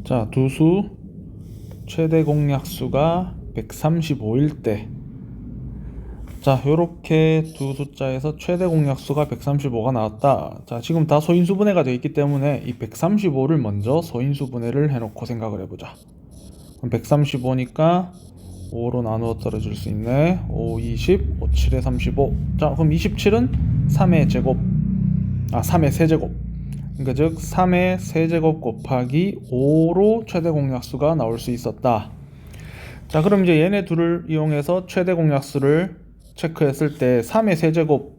자, 두수 최대 공약수가 135일 때, 자, 요렇게 두 숫자에서 최대 공약수가 135가 나왔다. 자, 지금 다 소인수분해가 되어 있기 때문에 이 135를 먼저 소인수분해를 해놓고 생각을 해보자. 그럼 135니까 5로 나누어 떨어질 수 있네. 5, 20, 5, 7에 35. 자, 그럼 27은 3의 제곱, 3의 세제곱. 그러니까 즉 3의 세제곱 곱하기 5로 최대 공약수가 나올 수 있었다. 자, 그럼 이제 얘네 둘을 이용해서 최대 공약수를 체크했을 때 3의 세제곱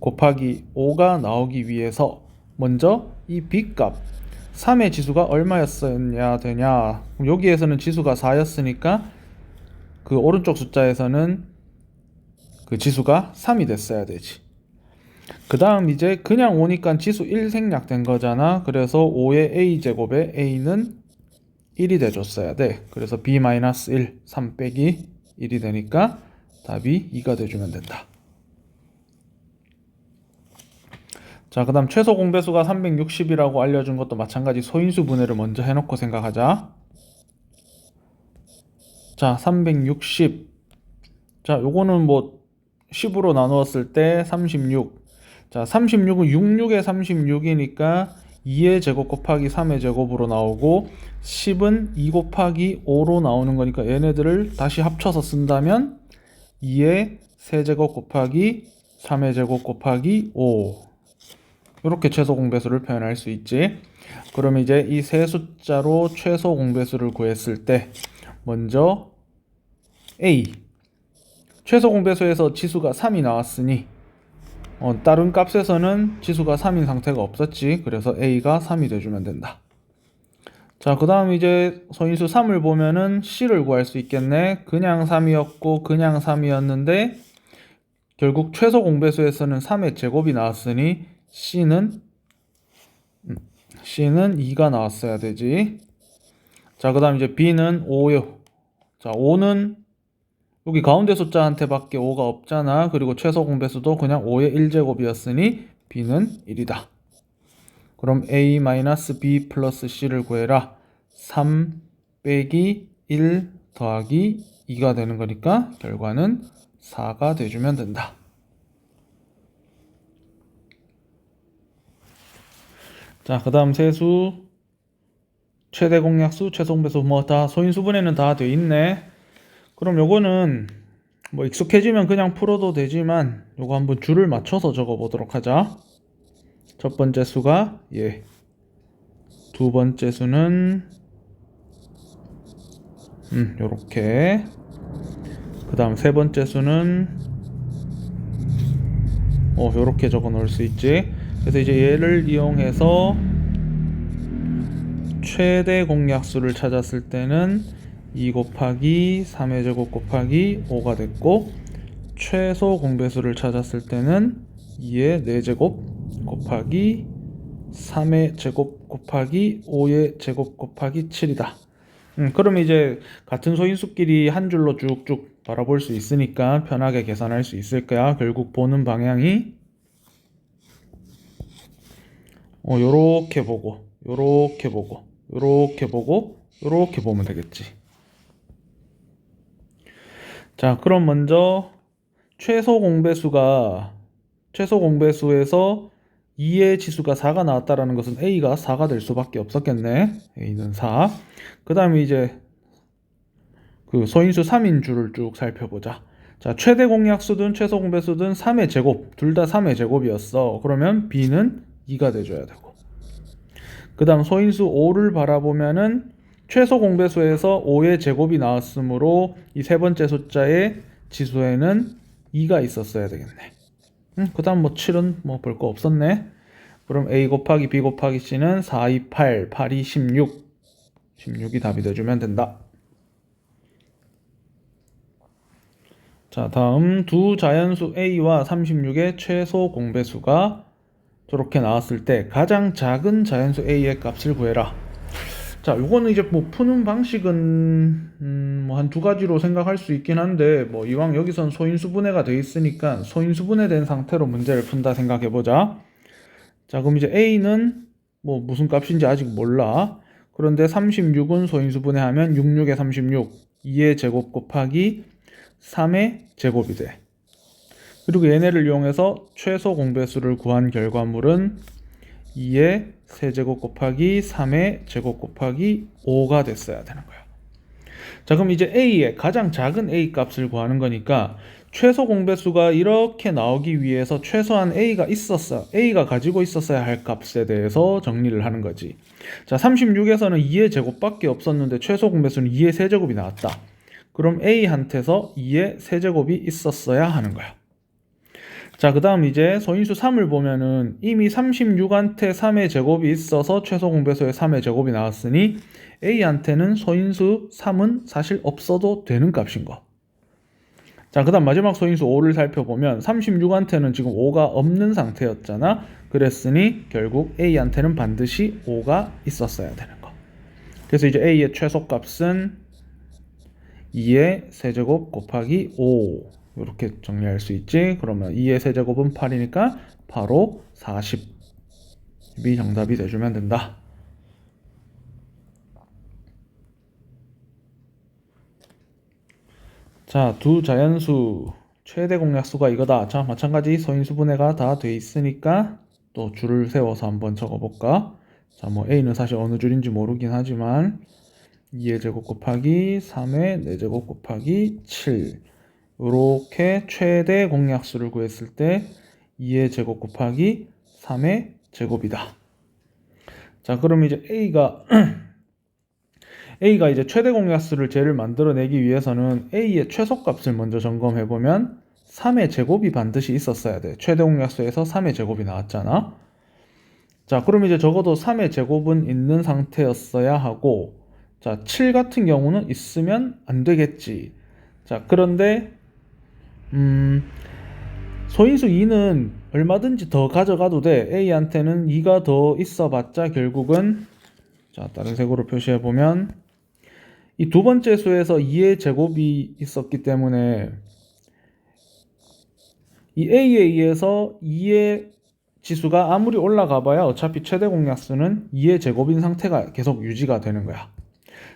곱하기 5가 나오기 위해서 먼저 이 B값 3의 지수가 얼마였어야 되냐. 그럼 여기에서는 지수가 4였으니까 그 오른쪽 숫자에서는 그 지수가 3이 됐어야 되지. 그 다음 이제 그냥 오니까 지수 1 생략된 거잖아. 그래서 5의 a제곱에 a는 1이 돼줬어야 돼. 그래서 b-1, 3 빼기 1이 되니까 답이 2가 돼주면 된다. 자, 그 다음 최소 공배수가 360이라고 알려준 것도 마찬가지 소인수 분해를 먼저 해놓고 생각하자. 자, 360. 자, 요거는 뭐 10으로 나누었을 때 36. 자, 36은 66에 36이니까 2의 제곱 곱하기 3의 제곱으로 나오고 10은 2 곱하기 5로 나오는 거니까 얘네들을 다시 합쳐서 쓴다면 2의 세제곱 곱하기 3의 제곱 곱하기 5 이렇게 최소 공배수를 표현할 수 있지. 그럼 이제 이 세 숫자로 최소 공배수를 구했을 때 먼저 A 최소 공배수에서 지수가 3이 나왔으니 다른 값에서는 지수가 3인 상태가 없었지. 그래서 A가 3이 돼주면 된다. 자, 그 다음 이제 소인수 3을 보면은 C를 구할 수 있겠네. 그냥 3이었고 그냥 3이었는데 결국 최소 공배수에서는 3의 제곱이 나왔으니 C는 2가 나왔어야 되지. 자, 그 다음 이제 B는 5요. 자, 5는 여기 가운데 숫자한테 밖에 5가 없잖아. 그리고 최소 공배수도 그냥 5의 1제곱이었으니 B는 1이다. 그럼 A-B 플러스 C를 구해라. 3 빼기 1 더하기 2가 되는 거니까 결과는 4가 돼주면 된다. 자, 그 다음 세수 최대 공약수, 최소 공배수 뭐 다 소인수분해는 다 돼 있네. 그럼 요거는 뭐 익숙해지면 그냥 풀어도 되지만 요거 한번 줄을 맞춰서 적어 보도록 하자. 첫 번째 수가 얘, 두 번째 수는 요렇게, 그 다음 세 번째 수는 요렇게 적어 놓을 수 있지. 그래서 이제 얘를 이용해서 최대 공약수를 찾았을 때는 2 곱하기 3의 제곱 곱하기 5가 됐고, 최소 공배수를 찾았을 때는 2의 4제곱 곱하기 3의 제곱 곱하기 5의 제곱 곱하기 7이다. 그럼 이제 같은 소인수끼리 한 줄로 쭉쭉 바라볼 수 있으니까 편하게 계산할 수 있을 거야. 결국 보는 방향이 요렇게 보고 요렇게 보고 요렇게 보고 요렇게 보면 되겠지. 자, 그럼 먼저 최소 공배수에서 2의 지수가 4가 나왔다라는 것은 A가 4가 될 수밖에 없었겠네. A는 4. 그 다음에 이제 그 소인수 3인 줄을 쭉 살펴보자. 자, 최대 공약수든 최소 공배수든 3의 제곱, 둘 다 3의 제곱이었어. 그러면 B는 2가 돼줘야 되고. 그 다음 소인수 5를 바라보면은 최소 공배수에서 5의 제곱이 나왔으므로 이 세 번째 숫자의 지수에는 2가 있었어야 되겠네. 그 다음 뭐 7은 뭐 볼 거 없었네. 그럼 A 곱하기 B 곱하기 C는 4, 2, 8, 8이 16. 16이 답이 돼주면 된다. 자, 다음 두 자연수 A와 36의 최소 공배수가 저렇게 나왔을 때 가장 작은 자연수 A의 값을 구해라. 자, 요거는 이제 뭐 푸는 방식은 뭐 한 두 가지로 생각할 수 있긴 한데, 뭐 이왕 여기선 소인수분해가 돼 있으니까 소인수분해된 상태로 문제를 푼다 생각해 보자. 자, 그럼 이제 A는 뭐 무슨 값인지 아직 몰라. 그런데 36은 소인수 분해하면 66에 36, 2의 제곱 곱하기 3의 제곱이 돼. 그리고 얘네를 이용해서 최소 공배수를 구한 결과물은 2의 세제곱 곱하기 3의 제곱 곱하기 5가 됐어야 되는 거야. 자, 그럼 이제 A의 가장 작은 A 값을 구하는 거니까 최소 공배수가 이렇게 나오기 위해서 최소한 A가 가지고 있었어야 할 값에 대해서 정리를 하는 거지. 자, 36에서는 2의 제곱밖에 없었는데 최소 공배수는 2의 세제곱이 나왔다. 그럼 A한테서 2의 세제곱이 있었어야 하는 거야. 자, 그 다음 이제 소인수 3을 보면은 이미 36한테 3의 제곱이 있어서 최소 공배수의 3의 제곱이 나왔으니 A한테는 소인수 3은 사실 없어도 되는 값인 거. 자, 그 다음 마지막 소인수 5를 살펴보면 36한테는 지금 5가 없는 상태였잖아. 그랬으니 결국 A한테는 반드시 5가 있었어야 되는 거. 그래서 이제 A의 최소값은 2의 세제곱 곱하기 5 이렇게 정리할 수 있지. 그러면 2의 세제곱은 8이니까 바로 40이 정답이 돼주면 된다. 자, 두 자연수 최대 공약수가 이거다. 자, 마찬가지 소인수 분해가 다 돼 있으니까 또 줄을 세워서 한번 적어볼까. 자, 뭐 A는 사실 어느 줄인지 모르긴 하지만 2의 제곱 곱하기 3의 4제곱 곱하기 7 이렇게 최대 공약수를 구했을 때 2의 제곱 곱하기 3의 제곱이다. 자, 그럼 이제 A가 이제 최대 공약수를 쟤를 만들어내기 위해서는 A의 최소값을 먼저 점검해보면 3의 제곱이 반드시 있었어야 돼. 최대 공약수에서 3의 제곱이 나왔잖아. 자, 그럼 이제 적어도 3의 제곱은 있는 상태였어야 하고, 자, 7 같은 경우는 있으면 안 되겠지. 자, 그런데 소인수 2는 얼마든지 더 가져가도 돼. A한테는 2가 더 있어봤자 결국은, 자, 다른 색으로 표시해보면 이 두 번째 수에서 2의 제곱이 있었기 때문에 이 A에 의해서 2의 지수가 아무리 올라가 봐야 어차피 최대 공약수는 2의 제곱인 상태가 계속 유지가 되는 거야.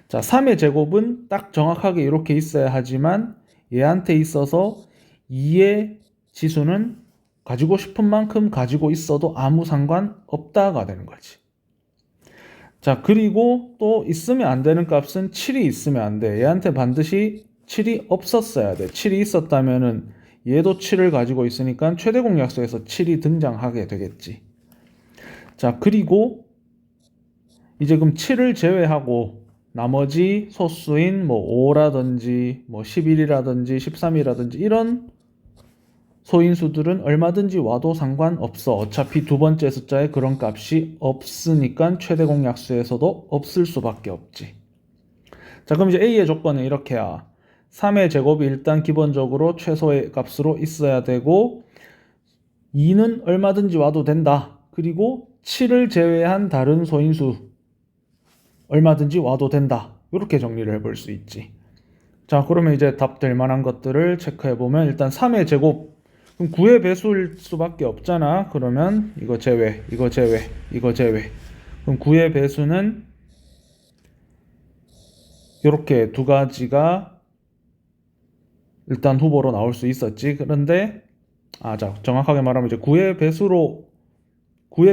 자, 3의 제곱은 딱 정확하게 이렇게 있어야 하지만 얘한테 있어서 2의 지수는 가지고 싶은 만큼 가지고 있어도 아무 상관 없다가 되는 거지. 자, 그리고 또 있으면 안 되는 값은 7이 있으면 안 돼. 얘한테 반드시 7이 없었어야 돼. 7이 있었다면은 얘도 7을 가지고 있으니까 최대 공약수에서 7이 등장하게 되겠지. 자, 그리고 이제 그럼 7을 제외하고 나머지 소수인 뭐 5라든지 뭐 11이라든지 13이라든지 이런 소인수들은 얼마든지 와도 상관없어. 어차피 두 번째 숫자에 그런 값이 없으니까 최대 공약수에서도 없을 수밖에 없지. 자, 그럼 이제 A의 조건은 이렇게야. 3의 제곱이 일단 기본적으로 최소의 값으로 있어야 되고 2는 얼마든지 와도 된다. 그리고 7을 제외한 다른 소인수 얼마든지 와도 된다. 이렇게 정리를 해볼 수 있지. 자, 그러면 이제 답 될 만한 것들을 체크해보면 일단 3의 제곱 그럼 9의 배수일 수밖에 없잖아. 그러면 이거 제외, 이거 제외, 이거 제외. 그럼 9의 배수는 이렇게 두 가지가 일단 후보로 나올 수 있었지. 그런데 자, 정확하게 말하면 이제 9의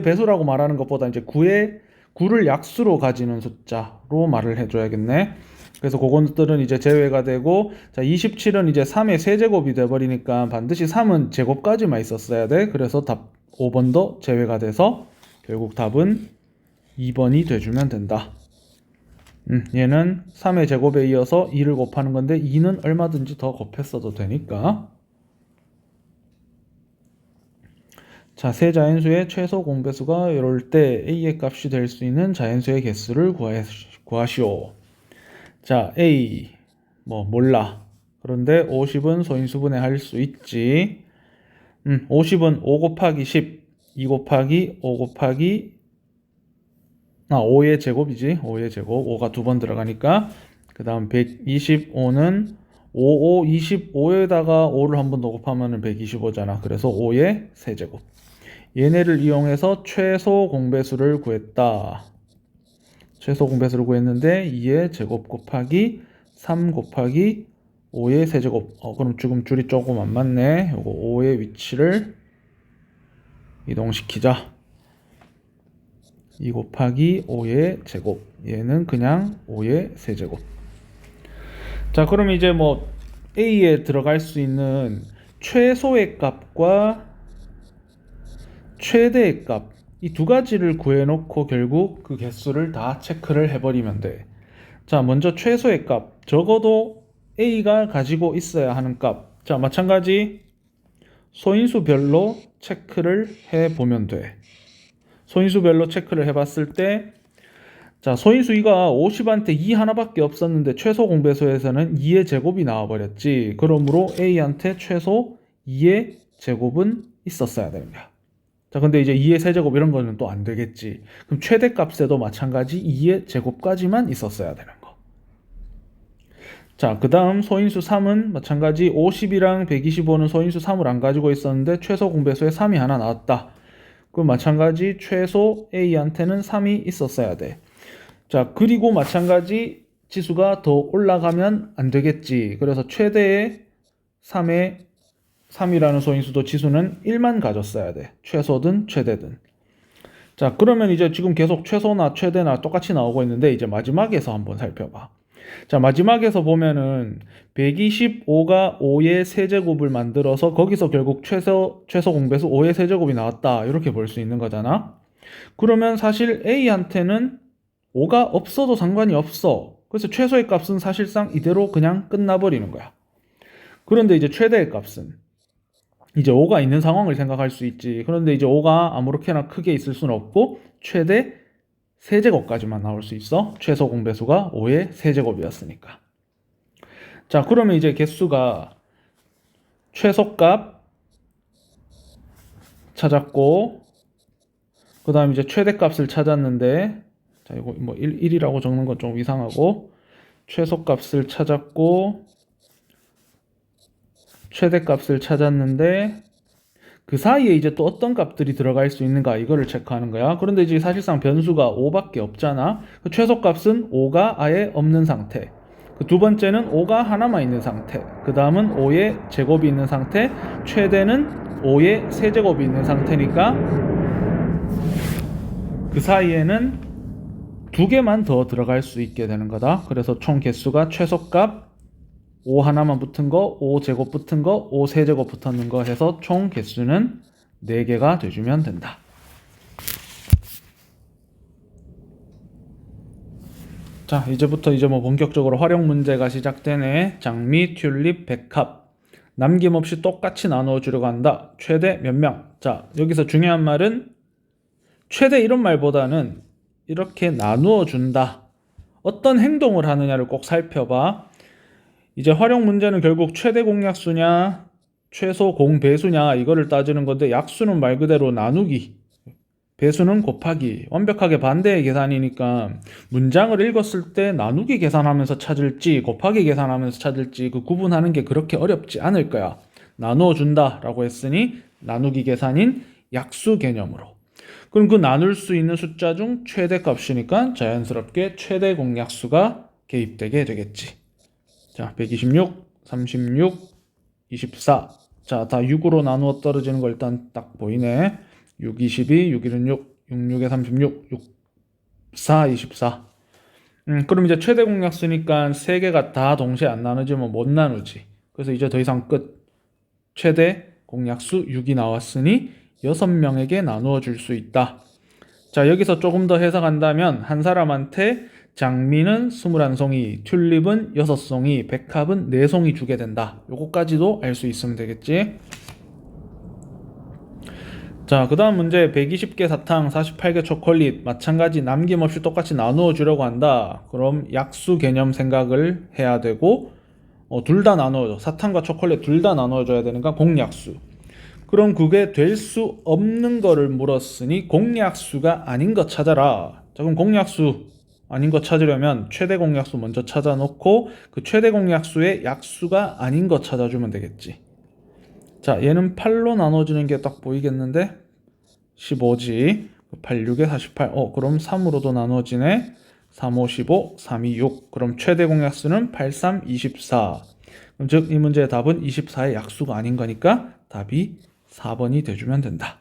배수라고 말하는 것보다 이제 9를 약수로 가지는 숫자로 말을 해줘야겠네. 그래서 그것들은 이제 제외가 되고, 자, 27은 이제 3의 세제곱이 돼버리니까 반드시 3은 제곱까지만 있었어야 돼. 그래서 답 5번도 제외가 돼서 결국 답은 2번이 돼주면 된다. 얘는 3의 제곱에 이어서 2를 곱하는 건데 2는 얼마든지 더 곱했어도 되니까. 자, 세 자연수의 최소 공배수가 이럴 때 A의 값이 될 수 있는 자연수의 개수를 구하시오. 자, A 몰라. 그런데 50은 소인수분해 할 수 있지. 50은 5 곱하기 10, 2 곱하기 5 곱하기 5의 제곱이지. 5의 제곱. 5가 두 번 들어가니까. 그 다음 125는 5, 25에다가 5를 한 번 더 곱하면 125잖아. 그래서 5의 세제곱. 얘네를 이용해서 최소 공배수를 구했다. 최소 공배수를 구했는데 2의 제곱 곱하기 3 곱하기 5의 세제곱. 그럼 지금 줄이 조금 안 맞네. 요거 5의 위치를 이동시키자. 2 곱하기 5의 제곱. 얘는 그냥 5의 세제곱. 자, 그럼 이제 뭐 A에 들어갈 수 있는 최소의 값과 최대의 값, 이 두 가지를 구해놓고 결국 그 개수를 다 체크를 해버리면 돼. 자, 먼저 최소의 값, 적어도 A가 가지고 있어야 하는 값. 자, 마찬가지 소인수별로 체크를 해보면 돼. 소인수별로 체크를 해봤을 때, 자, 소인수 2가 50한테 2 하나밖에 없었는데 최소 공배수에서는 2의 제곱이 나와버렸지. 그러므로 A한테 최소 2의 제곱은 있었어야 되는 거야. 자, 근데 이제 2의 세제곱 이런 거는 또 안 되겠지. 그럼 최대값에도 마찬가지 2의 제곱까지만 있었어야 되는 거. 자, 그 다음 소인수 3은 마찬가지 50이랑 125는 소인수 3을 안 가지고 있었는데 최소 공배수에 3이 하나 나왔다. 그럼 마찬가지 최소 A한테는 3이 있었어야 돼. 자, 그리고 마찬가지 지수가 더 올라가면 안 되겠지. 그래서 최대의 3이라는 소인수도 지수는 1만 가졌어야 돼. 최소든 최대든. 자, 그러면 이제 지금 계속 최소나 최대나 똑같이 나오고 있는데 이제 마지막에서 한번 살펴봐. 자, 마지막에서 보면은 125가 5의 세제곱을 만들어서 거기서 결국 최소 공배수 5의 세제곱이 나왔다. 이렇게 볼 수 있는 거잖아. 그러면 사실 A한테는 5가 없어도 상관이 없어. 그래서 최소의 값은 사실상 이대로 그냥 끝나버리는 거야. 그런데 이제 최대의 값은 이제 5가 있는 상황을 생각할 수 있지. 그런데 이제 5가 아무렇게나 크게 있을 수는 없고 최대 세제곱까지만 나올 수 있어. 최소 공배수가 5의 세제곱이었으니까. 자, 그러면 이제 개수가 최소값 찾았고 그 다음 이제 최대값을 찾았는데, 자, 이거 뭐 1이라고 적는 건 좀 이상하고, 최소값을 찾았고 최대값을 찾았는데 그 사이에 이제 또 어떤 값들이 들어갈 수 있는가 이거를 체크하는 거야. 그런데 이제 사실상 변수가 5밖에 없잖아. 그 최소값은 5가 아예 없는 상태. 그 두 번째는 5가 하나만 있는 상태. 그 다음은 5의 제곱이 있는 상태. 최대는 5의 세제곱이 있는 상태니까 그 사이에는 두 개만 더 들어갈 수 있게 되는 거다. 그래서 총 개수가 최소값 5 하나만 붙은 거, 5제곱 붙은 거, 5세제곱 붙었는 거 해서 총 개수는 4개가 돼주면 된다. 자, 이제부터 이제 뭐 본격적으로 활용 문제가 시작되네. 장미, 튤립, 백합. 남김없이 똑같이 나누어 주려고 한다. 최대 몇 명? 자, 여기서 중요한 말은 최대 이런 말보다는 이렇게 나누어 준다. 어떤 행동을 하느냐를 꼭 살펴봐. 이제 활용 문제는 결국 최대 공약수냐 최소 공배수냐 이거를 따지는 건데, 약수는 말 그대로 나누기, 배수는 곱하기, 완벽하게 반대의 계산이니까 문장을 읽었을 때 나누기 계산하면서 찾을지 곱하기 계산하면서 찾을지 그 구분하는 게 그렇게 어렵지 않을 거야. 나누어 준다 라고 했으니 나누기 계산인 약수 개념으로. 그럼 그 나눌 수 있는 숫자 중 최대값이니까 자연스럽게 최대 공약수가 개입되게 되겠지. 자, 126, 36, 24. 자, 다 6으로 나누어 떨어지는 거 일단 딱 보이네. 6, 22, 6, 1은 6, 6, 6에 36, 6, 4, 24. 그럼 이제 최대 공약수니까 3개가 다 동시에 안 나누지면 못 나누지. 그래서 이제 더 이상 끝. 최대 공약수 6이 나왔으니 6명에게 나누어 줄 수 있다. 자, 여기서 조금 더 해석한다면 한 사람한테 장미는 21송이, 튤립은 6송이, 백합은 4송이 주게 된다. 요거까지도 알 수 있으면 되겠지. 자, 그 다음 문제 120개 사탕, 48개 초콜릿 마찬가지 남김없이 똑같이 나누어 주려고 한다. 그럼 약수 개념 생각을 해야 되고 둘 다 나누어줘. 사탕과 초콜릿 둘 다 나누어줘야 되니까 공약수. 그럼 그게 될 수 없는 거를 물었으니 공약수가 아닌 거 찾아라. 자, 그럼 공약수 아닌 거 찾으려면 최대 공약수 먼저 찾아놓고 그 최대 공약수의 약수가 아닌 거 찾아주면 되겠지. 자, 얘는 8로 나눠주는 게 딱 보이겠는데 15지. 8, 6에 48. 그럼 3으로도 나누어지네. 3, 5, 15, 3, 2, 6. 그럼 최대 공약수는 8, 3, 24. 그럼 즉 이 문제의 답은 24의 약수가 아닌 거니까 답이 4번이 돼주면 된다.